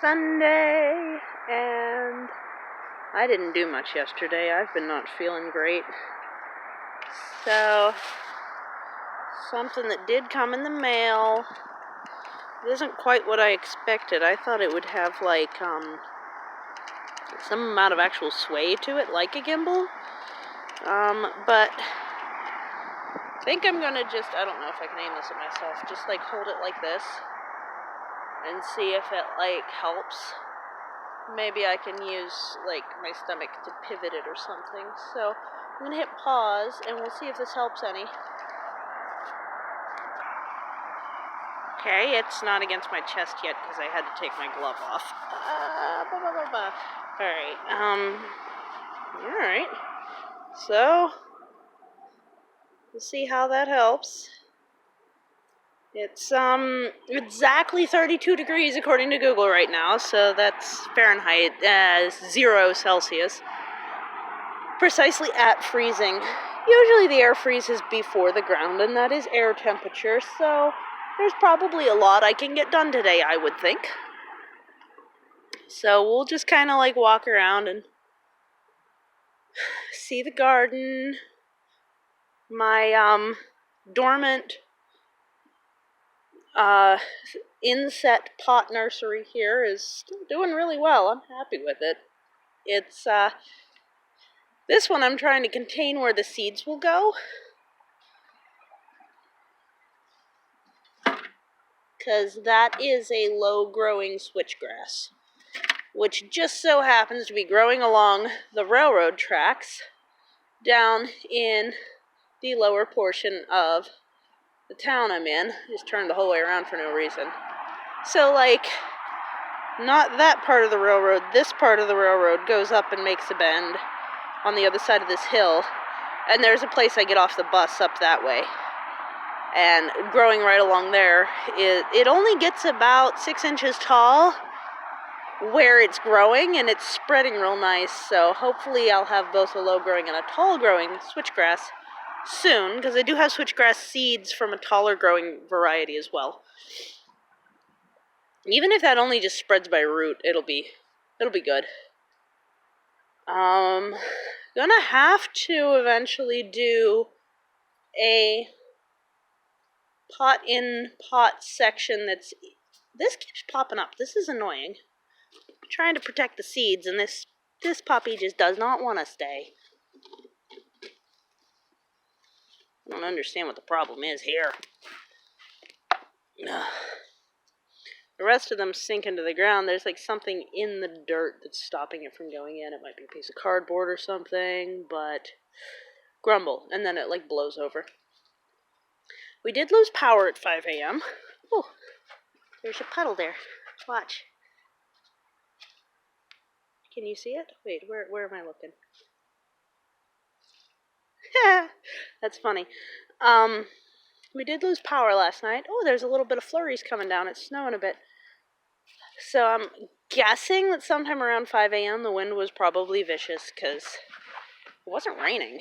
Sunday, and I didn't do much yesterday. I've been not feeling great. So, something that did come in the mail. It isn't quite what I expected. I thought it would have, some amount of actual sway to it, like a gimbal. But I think I'm gonna I don't know if I can aim this at myself, just, hold it like this and see if it, helps. Maybe I can use, my stomach to pivot it or something. So, I'm gonna hit pause, and we'll see if this helps any. Okay, it's not against my chest yet, because I had to take my glove off. Alright. So, we'll see how that helps. It's, exactly 32 degrees according to Google right now, so that's Fahrenheit, 0 Celsius. Precisely at freezing. Usually the air freezes before the ground, and that is air temperature, so there's probably a lot I can get done today, I would think. So we'll just kind of, walk around and see the garden. My, dormant inset pot nursery here is still doing really well. I'm happy with it. It's, this one I'm trying to contain where the seeds will go, because that is a low-growing switchgrass, which just so happens to be growing along the railroad tracks down in the lower portion of the town I'm in. Just turned the whole way around for no reason. So, not that part of the railroad, this part of the railroad goes up and makes a bend on the other side of this hill, and there's a place I get off the bus up that way. And growing right along there, it only gets about 6 inches tall where it's growing, and it's spreading real nice, so hopefully I'll have both a low-growing and a tall-growing switchgrass soon, because I do have switchgrass seeds from a taller-growing variety as well. Even if that only just spreads by root, it'll be good. Gonna have to eventually do a pot-in-pot section this keeps popping up. This is annoying. I'm trying to protect the seeds, and this puppy just does not want to stay. I don't understand what the problem is here. The rest of them sink into the ground. There's something in the dirt that's stopping it from going in. It might be a piece of cardboard or something, but grumble, and then it blows over. We did lose power at 5 a.m. Oh, there's a puddle there. Watch. Can you see it? Wait, where am I looking? That's funny. We did lose power last night. Oh, there's a little bit of flurries coming down. It's snowing a bit. So I'm guessing that sometime around 5 a.m. the wind was probably vicious, because it wasn't raining.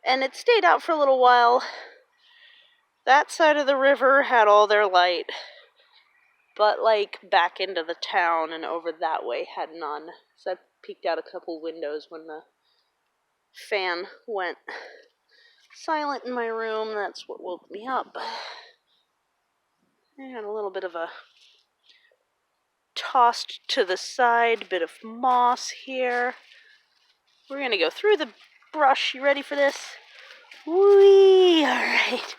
And it stayed out for a little while. That side of the river had all their light, but back into the town and over that way had none. So I peeked out a couple windows when the fan went silent in my room. That's what woke me up. I had a little bit of a tossed to the side bit of moss here. We're gonna go through the brush. You ready for this? Whee! Alright.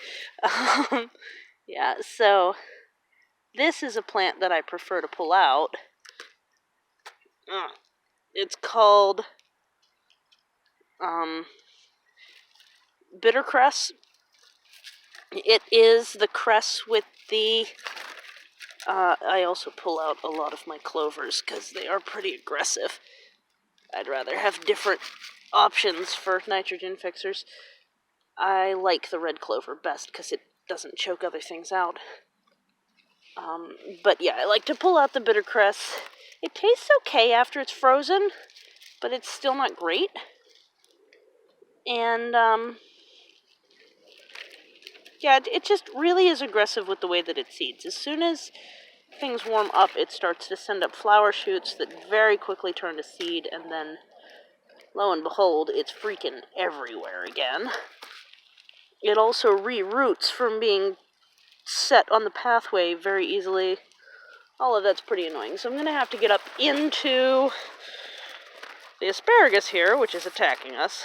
Yeah, so this is a plant that I prefer to pull out. It's called bitter cress. It is the cress with the I also pull out a lot of my clovers because they are pretty aggressive. I'd rather have different options for nitrogen fixers. I like the red clover best because it doesn't choke other things out. But yeah, I like to pull out the bitter cress. It tastes okay after it's frozen, but it's still not great. And, yeah, it just really is aggressive with the way that it seeds. As soon as things warm up, it starts to send up flower shoots that very quickly turn to seed, and then, lo and behold, it's freaking everywhere again. It also re-roots from being set on the pathway very easily. All of that's pretty annoying. So I'm going to have to get up into the asparagus here, which is attacking us.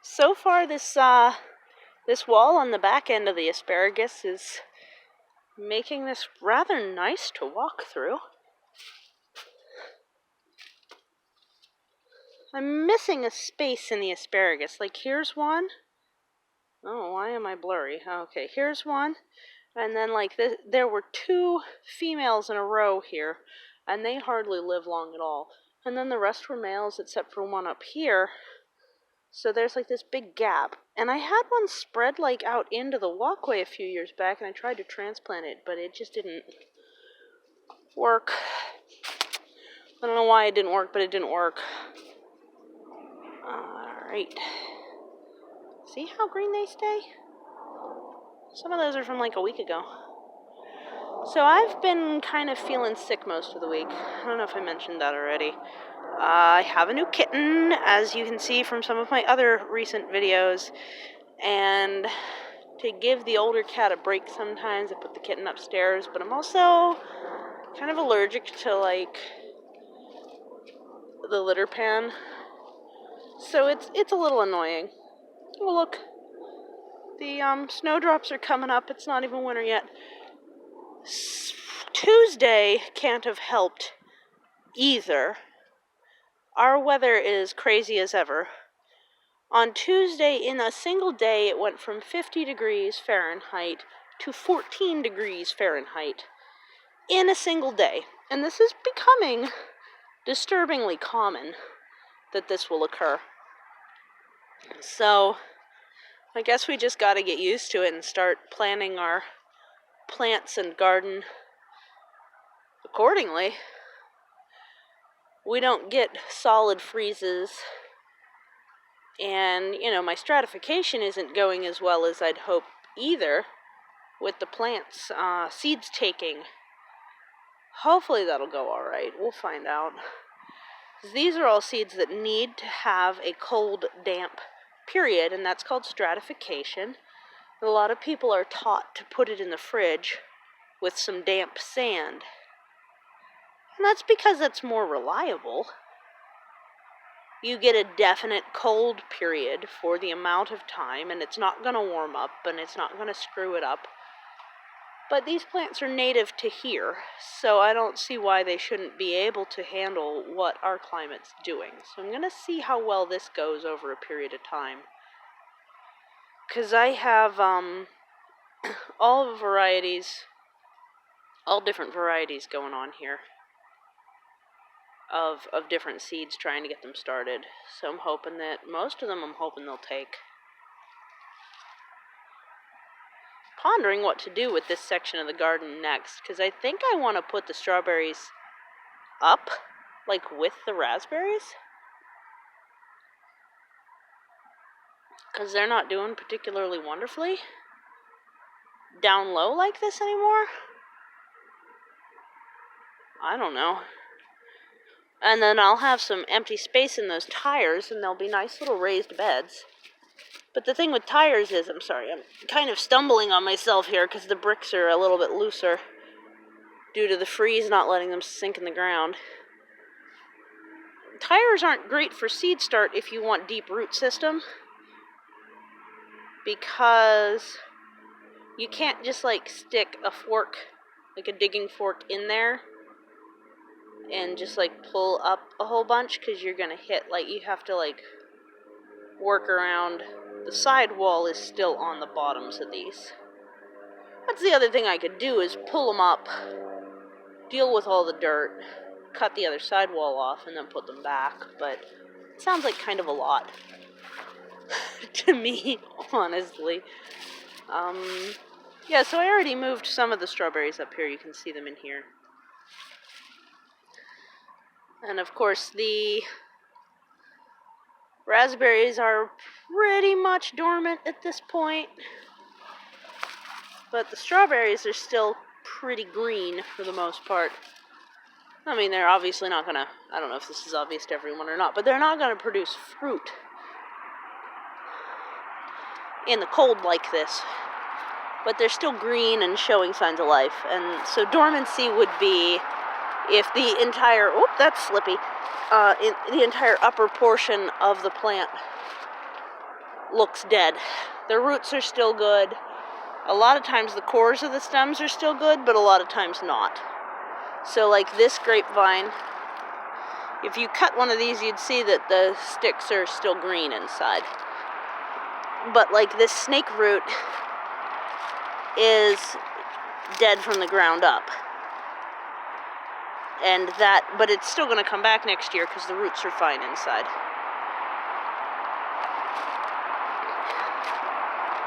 So far, this wall on the back end of the asparagus is making this rather nice to walk through. I'm missing a space in the asparagus. Like, here's one. Oh, why am I blurry? Okay, here's one. And then, like, there were 2 females in a row here, and they hardly live long at all. And then the rest were males, except for one up here. So there's, like, this big gap. And I had one spread, like, out into the walkway a few years back, and I tried to transplant it, but it just didn't work. I don't know why it didn't work, but it didn't work. Alright. See how green they stay? Some of those are from like a week ago. So I've been kind of feeling sick most of the week. I don't know if I mentioned that already. I have a new kitten, as you can see from some of my other recent videos. And to give the older cat a break sometimes, I put the kitten upstairs. But I'm also kind of allergic to, like, the litter pan. So it's a little annoying. Oh, look. The snowdrops are coming up. It's not even winter yet. Tuesday can't have helped either. Our weather is crazy as ever. On Tuesday, in a single day, it went from 50 degrees Fahrenheit to 14 degrees Fahrenheit in a single day. And this is becoming disturbingly common that this will occur. So I guess we just got to get used to it and start planning our plants and garden accordingly. We don't get solid freezes, and, you know, my stratification isn't going as well as I'd hope either with the plants, seeds taking. Hopefully that'll go alright. We'll find out. These are all seeds that need to have a cold, damp period, and that's called stratification. A lot of people are taught to put it in the fridge with some damp sand. And that's because it's more reliable. You get a definite cold period for the amount of time, and it's not going to warm up, and it's not going to screw it up. But these plants are native to here, so I don't see why they shouldn't be able to handle what our climate's doing. So I'm going to see how well this goes over a period of time. Because I have all different varieties going on here of different seeds, trying to get them started. So I'm hoping that most of them they'll take. Pondering what to do with this section of the garden next, because I think I want to put the strawberries up, like with the raspberries, because they're not doing particularly wonderfully down low like this anymore. I don't know. And then I'll have some empty space in those tires, and they'll be nice little raised beds. But the thing with tires is, I'm kind of stumbling on myself here because the bricks are a little bit looser due to the freeze not letting them sink in the ground. Tires aren't great for seed start if you want deep root system, because you can't just, like, stick a fork, like a digging fork, in there and just, like, pull up a whole bunch, because you're gonna hit, like, you have to, like, work around. The side wall is still on the bottoms of these. That's the other thing I could do, is pull them up, deal with all the dirt, cut the other side wall off, and then put them back. But it sounds like kind of a lot to me, honestly. Yeah, so I already moved some of the strawberries up here. You can see them in here. And of course, the raspberries are pretty much dormant at this point. But the strawberries are still pretty green for the most part. I mean, they're obviously not going to, I don't know if this is obvious to everyone or not, but they're not going to produce fruit in the cold like this. But they're still green and showing signs of life. And so dormancy would be if the entire, that's slippy, the entire upper portion of the plant looks dead. The roots are still good. A lot of times the cores of the stems are still good, but a lot of times not. So like this grapevine, if you cut one of these, you'd see that the sticks are still green inside. But like this snake root is dead from the ground up. And but it's still going to come back next year because the roots are fine inside.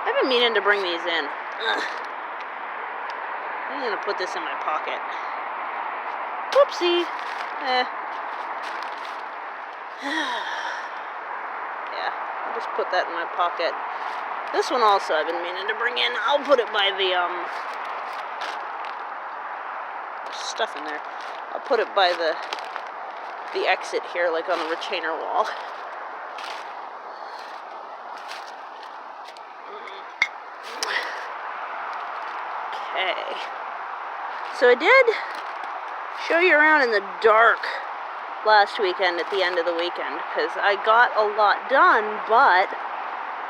I've been meaning to bring these in. Ugh. I'm going to put this in my pocket. Whoopsie. Yeah, I'll just put that in my pocket. This one also I've been meaning to bring in. I'll put it by the, stuff in there. I'll put it by the exit here, like on the retainer wall. Okay. So I did show you around in the dark last weekend at the end of the weekend because I got a lot done, but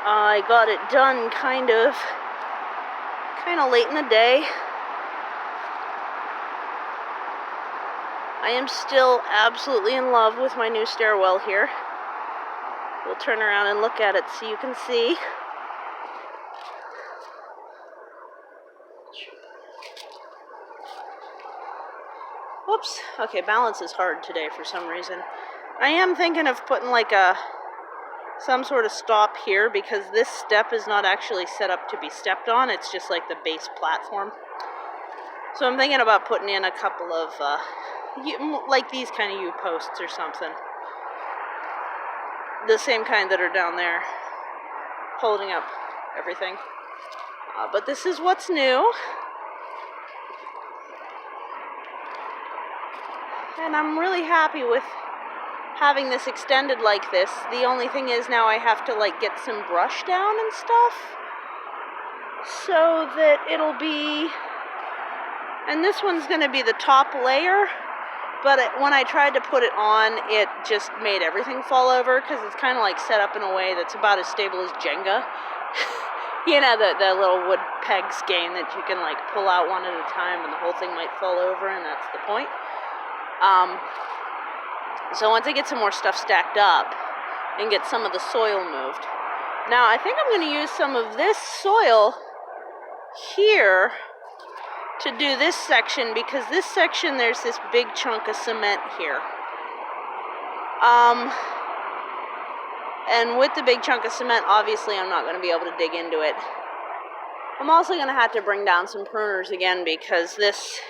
I got it done kind of late in the day. I am still absolutely in love with my new stairwell here. We'll turn around and look at it so you can see. Whoops. Okay, balance is hard today for some reason. I am thinking of putting like some sort of stop here because this step is not actually set up to be stepped on. It's just like the base platform. So I'm thinking about putting in a couple of like these kind of U-posts or something. The same kind that are down there holding up everything. But this is what's new. And I'm really happy with having this extended like this. The only thing is now I have to like get some brush down and stuff so that it'll be, and this one's going to be the top layer, but when I tried to put it on, it just made everything fall over because it's kind of like set up in a way that's about as stable as Jenga. You know, the little wood pegs game that you can like pull out one at a time and the whole thing might fall over, and that's the point. So once I get some more stuff stacked up and get some of the soil moved. Now I think I'm going to use some of this soil here to do this section because this section there's this big chunk of cement here. And with the big chunk of cement, obviously I'm not going to be able to dig into it. I'm also going to have to bring down some pruners again because this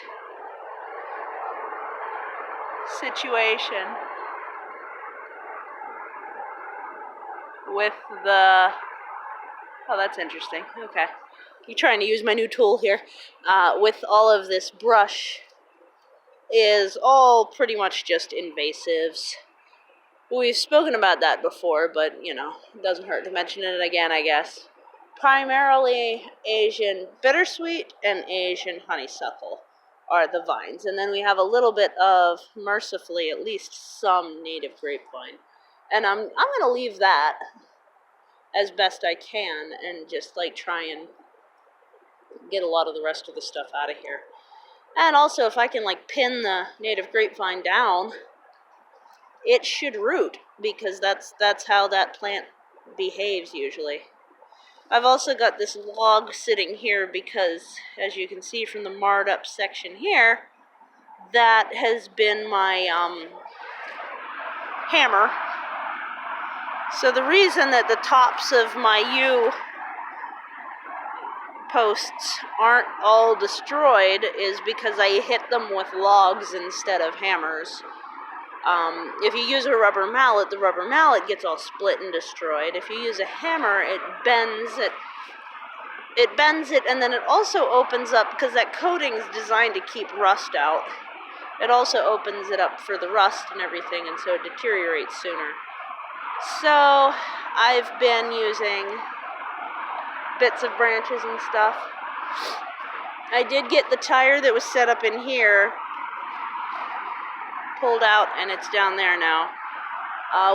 situation with the, oh, that's interesting. Okay. I'm trying to use my new tool here. With all of this brush is all pretty much just invasives. We've spoken about that before, but, you know, it doesn't hurt to mention it again, I guess. Primarily Asian bittersweet and Asian honeysuckle are the vines. And then we have a little bit of, mercifully, at least some native grapevine. And I'm going to leave that as best I can and just, like, try and get a lot of the rest of the stuff out of here. And also, if I can, like, pin the native grapevine down, it should root, because that's how that plant behaves usually. I've also got this log sitting here because, as you can see from the marred up section here, that has been my hammer. So the reason that the tops of my U posts aren't all destroyed is because I hit them with logs instead of hammers. If you use a rubber mallet, the rubber mallet gets all split and destroyed. If you use a hammer, it bends, it bends it, and then it also opens up, because that coating is designed to keep rust out. It also opens it up for the rust and everything, and so it deteriorates sooner. So I've been using bits of branches and stuff. I did get the tire that was set up in here pulled out, and it's down there now.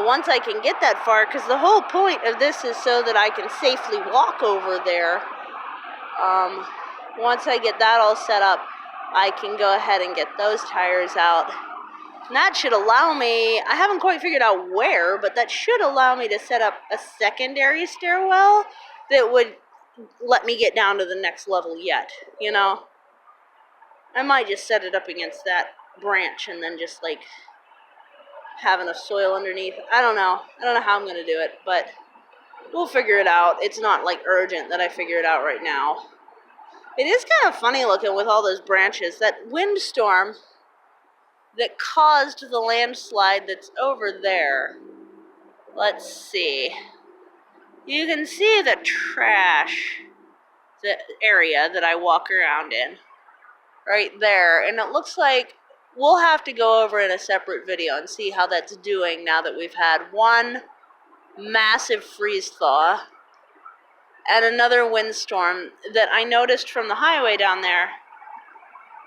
Once I can get that far, because the whole point of this is so that I can safely walk over there. Once I get that all set up, I can go ahead and get those tires out. And that should allow me, I haven't quite figured out where, but that should allow me to set up a secondary stairwell that would let me get down to the next level yet, you know? I might just set it up against that branch and then just like have enough soil underneath. I don't know how I'm gonna do it, but we'll figure it out. It's not like urgent that I figure it out right now. It is kind of funny looking with all those branches. That windstorm that caused the landslide that's over there. Let's see. You can see the trash, the area that I walk around in, right there. And it looks like we'll have to go over in a separate video and see how that's doing now that we've had one massive freeze thaw and another windstorm that I noticed from the highway down there.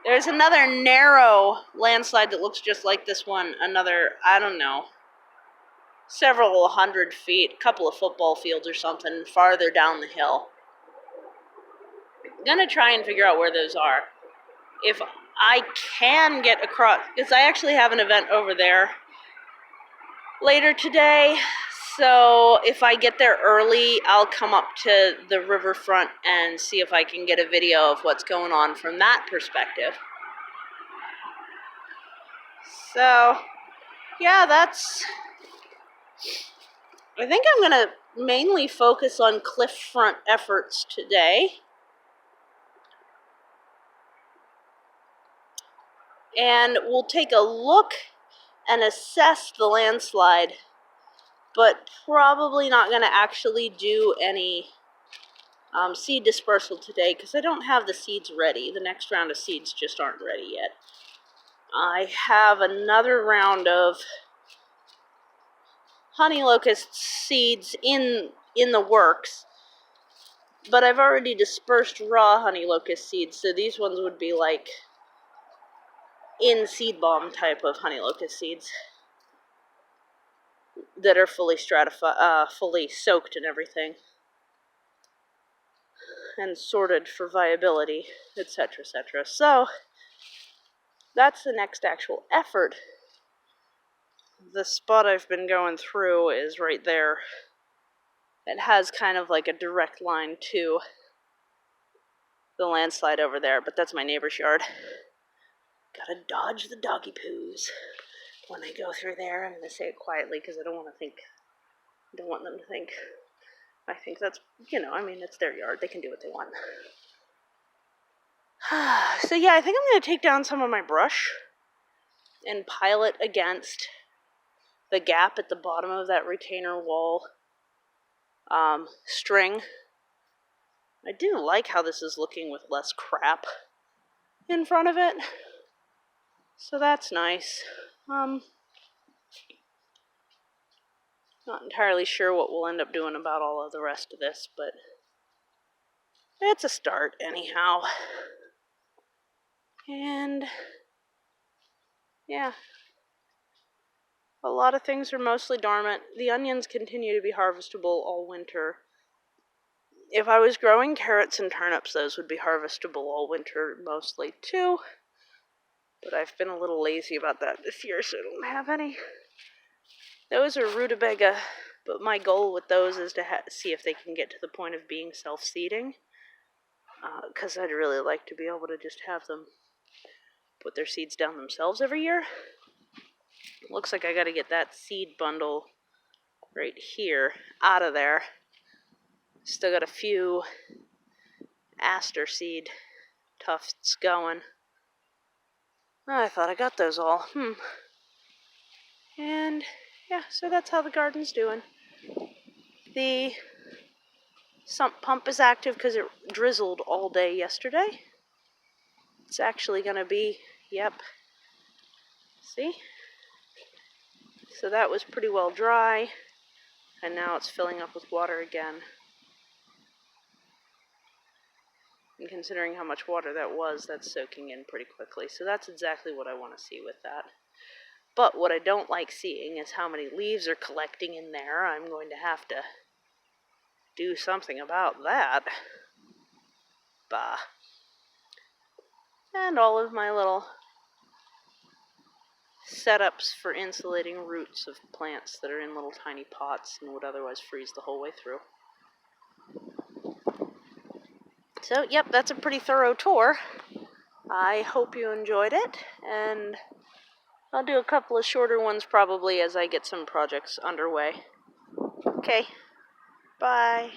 There's another narrow landslide that looks just like this one. Another, I don't know, several 100 feet, a couple of football fields or something farther down the hill. I'm gonna try and figure out where those are. If I can get across, because I actually have an event over there later today. So if I get there early, I'll come up to the riverfront and see if I can get a video of what's going on from that perspective. So, yeah, I think I'm going to mainly focus on cliff front efforts today. And we'll take a look and assess the landslide, but probably not going to actually do any seed dispersal today because I don't have the seeds ready. The next round of seeds just aren't ready yet. I have another round of honey locust seeds in the works, but I've already dispersed raw honey locust seeds, so these ones would be like in seed bomb type of honey locust seeds that are fully stratified, fully soaked and everything, and sorted for viability, etc., etc. So that's the next actual effort. The spot I've been going through is right there. It has kind of like a direct line to the landslide over there, but that's my neighbor's yard. Gotta dodge the doggy poos when I go through there. I'm gonna say it quietly because I don't want them to think. I think that's, I mean, it's their yard. They can do what they want. So yeah, I think I'm gonna take down some of my brush and pile it against the gap at the bottom of that retainer wall string. I do like how this is looking with less crap in front of it, so that's nice. Not entirely sure what we'll end up doing about all of the rest of this, but it's a start anyhow. And yeah, a lot of things are mostly dormant. The onions continue to be harvestable all winter. If I was growing carrots and turnips, those would be harvestable all winter mostly too. But I've been a little lazy about that this year, so I don't have any. Those are rutabaga, but my goal with those is to see if they can get to the point of being self-seeding. Because I'd really like to be able to just have them put their seeds down themselves every year. Looks like I gotta get that seed bundle right here out of there. Still got a few aster seed tufts going. I thought I got those all. And yeah, so that's how the garden's doing. The Sump pump is active because it drizzled all day yesterday. It's actually going to be, yep. See? So that was pretty well dry, and now it's filling up with water again. And considering how much water that was, that's soaking in pretty quickly. So that's exactly what I want to see with that. But what I don't like seeing is how many leaves are collecting in there. I'm going to have to do something about that. Bah. And all of my little setups for insulating roots of plants that are in little tiny pots and would otherwise freeze the whole way through. So, yep, that's a pretty thorough tour. I hope you enjoyed it, and I'll do a couple of shorter ones probably as I get some projects underway. Okay, bye.